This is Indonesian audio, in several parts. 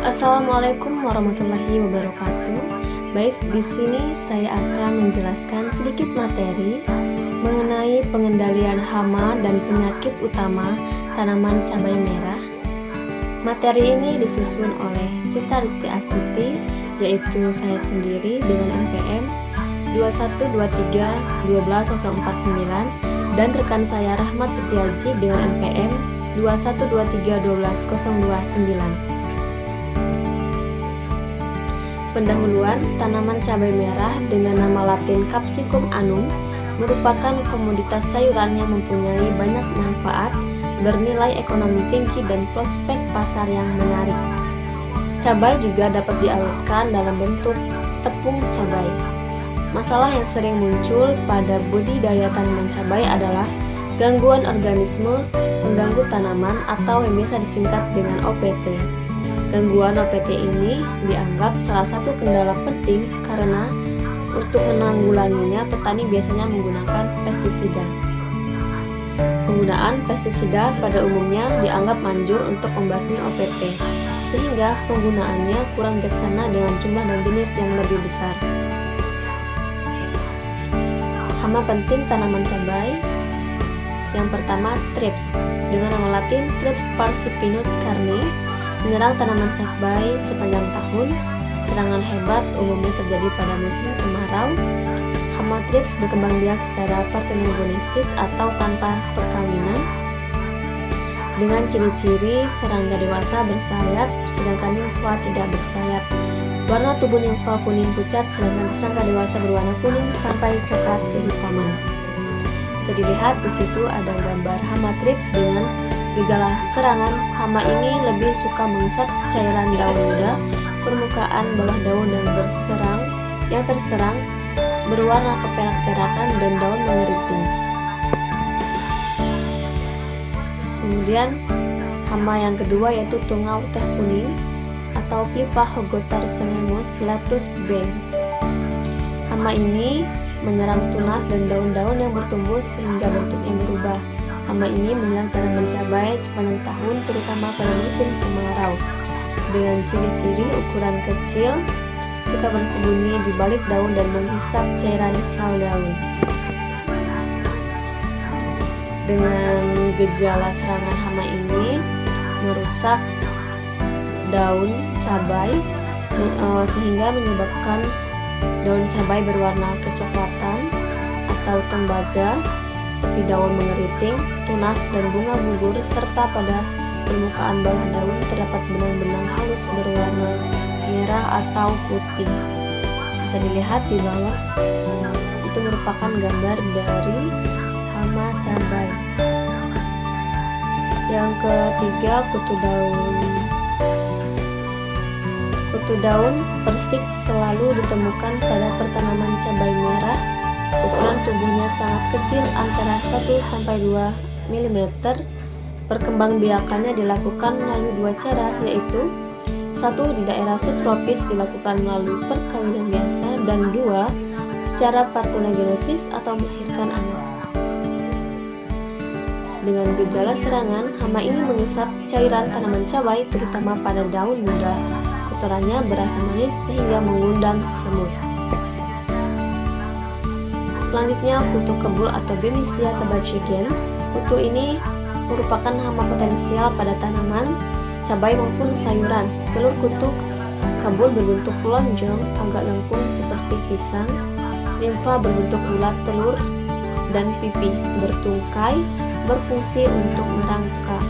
Assalamualaikum warahmatullahi wabarakatuh. Baik, di sini saya akan menjelaskan sedikit materi mengenai pengendalian hama dan penyakit utama tanaman cabai merah. Materi ini disusun oleh Sita Risti Astuti, yaitu saya sendiri dengan NPM 212314049 dan rekan saya Rahmat Setiaji dengan NPM 212312029. Pendahuluan, tanaman cabai merah dengan nama latin Capsicum annum merupakan komoditas sayuran yang mempunyai banyak manfaat, bernilai ekonomi tinggi dan prospek pasar yang menarik. Cabai juga dapat diawetkan dalam bentuk tepung cabai. Masalah yang sering muncul pada budidaya tanaman cabai adalah gangguan organisme pengganggu tanaman atau yang biasa disingkat dengan OPT. Gangguan OPT ini dianggap salah satu kendala penting karena untuk menanggulanginya petani biasanya menggunakan pestisida. Penggunaan pestisida pada umumnya dianggap manjur untuk membasmi OPT, sehingga penggunaannya kurang bijaksana dengan jumlah dan jenis yang lebih besar. Hama penting tanaman cabai. Yang pertama, thrips, dengan nama latin Thrips parsippinus carni, menyerang tanaman cabai sepanjang tahun. Serangan hebat umumnya terjadi pada musim kemarau. Hama thrips berkembang biak secara partenogenesis atau tanpa perkawinan, dengan ciri-ciri serangga dewasa bersayap sedangkan nimfa tidak bersayap. Warna tubuh nimfa kuning pucat sedangkan serangga dewasa berwarna kuning sampai coklat kehitaman. Bisa dilihat di situ ada gambar hama thrips dengan gejala serangan. Hama ini lebih suka menghisap cairan daun muda, permukaan bawah daun dan yang terserang berwarna keperak-perakan dan daun mengeriting. Kemudian hama yang kedua yaitu tungau teh kuning atau Plipa hogotarsonemus latus benz. Hama ini menyerang tunas dan daun-daun yang bertumbuh sehingga bentuknya berubah. Hama ini menyerang tanaman cabai sepanjang tahun terutama pada musim kemarau. Dengan ciri-ciri ukuran kecil, suka bersembunyi di balik daun dan menghisap cairan sel daun. Dengan gejala serangan hama ini merusak daun cabai sehingga menyebabkan daun cabai berwarna kecoklatan atau tembaga, tepi daun mengeriting, tunas dan bunga gugur, serta pada permukaan bawah daun terdapat benang-benang halus berwarna merah atau putih. Bisa dilihat di bawah, itu merupakan gambar dari hama cabai. Yang ketiga, kutu daun. Kutu daun persik selalu ditemukan pada pertanaman cabai merah. Ukuran tubuhnya sangat kecil, antara 1-2 mm. Perkembangbiakannya dilakukan melalui dua cara, yaitu 1. Di daerah subtropis dilakukan melalui perkawinan biasa, dan 2. Secara parthenogenesis atau melahirkan anak. Dengan gejala serangan, hama ini menghisap cairan tanaman cabai terutama pada daun muda. Kotorannya berasa manis sehingga mengundang semut. Selanjutnya, kutu kebul atau Bemisia tabaceae. Kutu ini merupakan hama potensial pada tanaman cabai maupun sayuran. Telur kutu kebul berbentuk lonjong, agak lengkung seperti pisang. Nimfa berbentuk bulat telur dan pipi bertungkai, berfungsi untuk merangkak.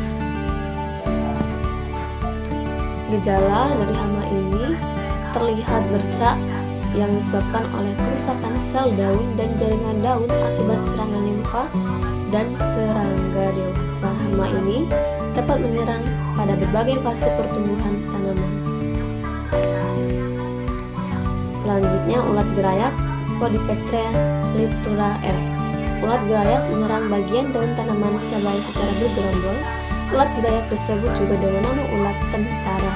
Gejala dari hama ini terlihat bercak yang disebabkan oleh kerusakan sel daun dan jaringan daun akibat serangan nimfa dan serangga dewasa. Hama ini dapat menyerang pada berbagai fase pertumbuhan tanaman. Selanjutnya, ulat gerayak Spodipteria littera F. Ulat gerayak menyerang bagian daun tanaman cabai secara bergerombol. Ulat gerayak disebut juga dengan nama ulat tentara.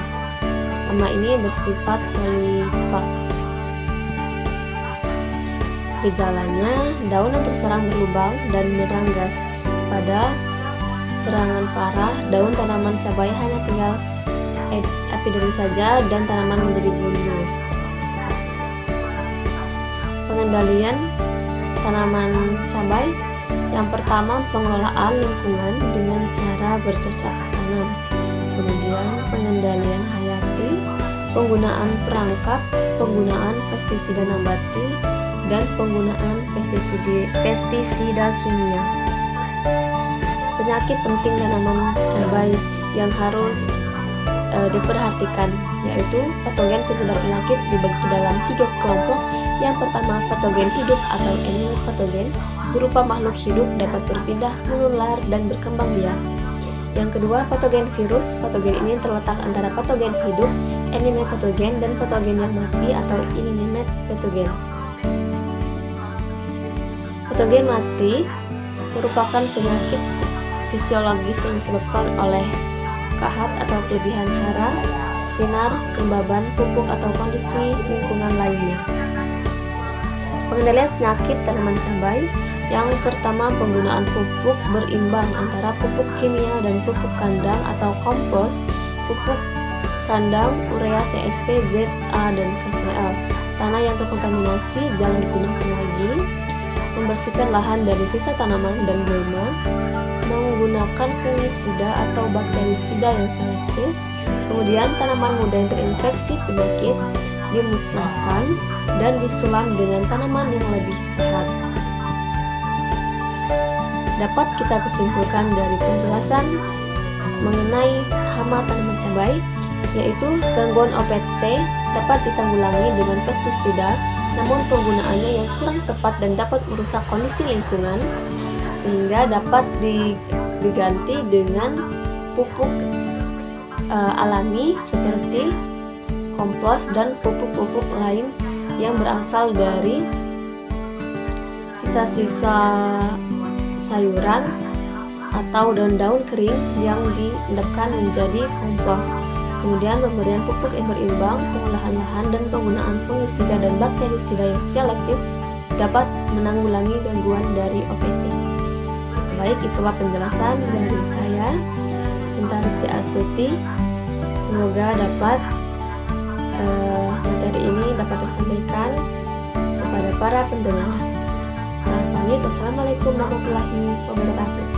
Hama ini bersifat polifag. Gejalanya, daun yang terserang berlubang dan meranggas. Pada serangan parah, daun tanaman cabai hanya tinggal epidermis saja dan tanaman menjadi gundul. Pengendalian tanaman cabai. Yang pertama, pengelolaan lingkungan dengan cara bercocok tanam. Kemudian pengendalian hayati, penggunaan perangkap, penggunaan pestisida nabati, dan penggunaan pestisida kimia. Penyakit penting tanaman cabai yang harus diperhatikan, yaitu patogen penyebar penyakit dibagi dalam 3 kelompok. Yang pertama, patogen hidup atau endemik patogen, berupa makhluk hidup dapat berpindah, menular, dan berkembang biak. Yang kedua, patogen virus. Patogen ini terletak antara patogen hidup, endemik patogen, dan patogen yang mati atau inanimate patogen. Patogen mati merupakan penyakit fisiologis yang disebabkan oleh kahat atau kelebihan hara, sinar, kelembaban, pupuk, atau kondisi lingkungan lainnya. Pengendalian penyakit tanaman cabai. Yang pertama, penggunaan pupuk berimbang antara pupuk kimia dan pupuk kandang atau kompos. Pupuk kandang urea, TSP, ZA, dan KCl. Tanah yang terkontaminasi jangan digunakan lagi. Membersihkan lahan dari sisa tanaman dan gulma. Menggunakan fungisida atau bakterisida yang selektif. Kemudian tanaman muda yang terinfeksi penyakit dimusnahkan dan disulam dengan tanaman yang lebih sehat. Dapat kita kesimpulkan dari penjelasan mengenai hama tanaman cabai, yaitu gangguan OPT dapat ditanggulangi dengan pestisida, namun penggunaannya yang kurang tepat dan dapat merusak kondisi lingkungan, sehingga dapat diganti dengan pupuk alami seperti kompos dan pupuk-pupuk lain yang berasal dari sisa-sisa sayuran atau daun-daun kering yang diendapkan menjadi kompos. Kemudian pemberian pupuk yang berimbang, pengolahan lahan, dan penggunaan fungisida dan bakterisida yang selektif dapat menanggulangi gangguan dari OPT. Baik, itulah penjelasan dari saya, Sinta Risti Astuti. Semoga materi ini dapat tersampaikan kepada para pendengar. Saya pamit. Wassalamualaikum warahmatullahi wabarakatuh.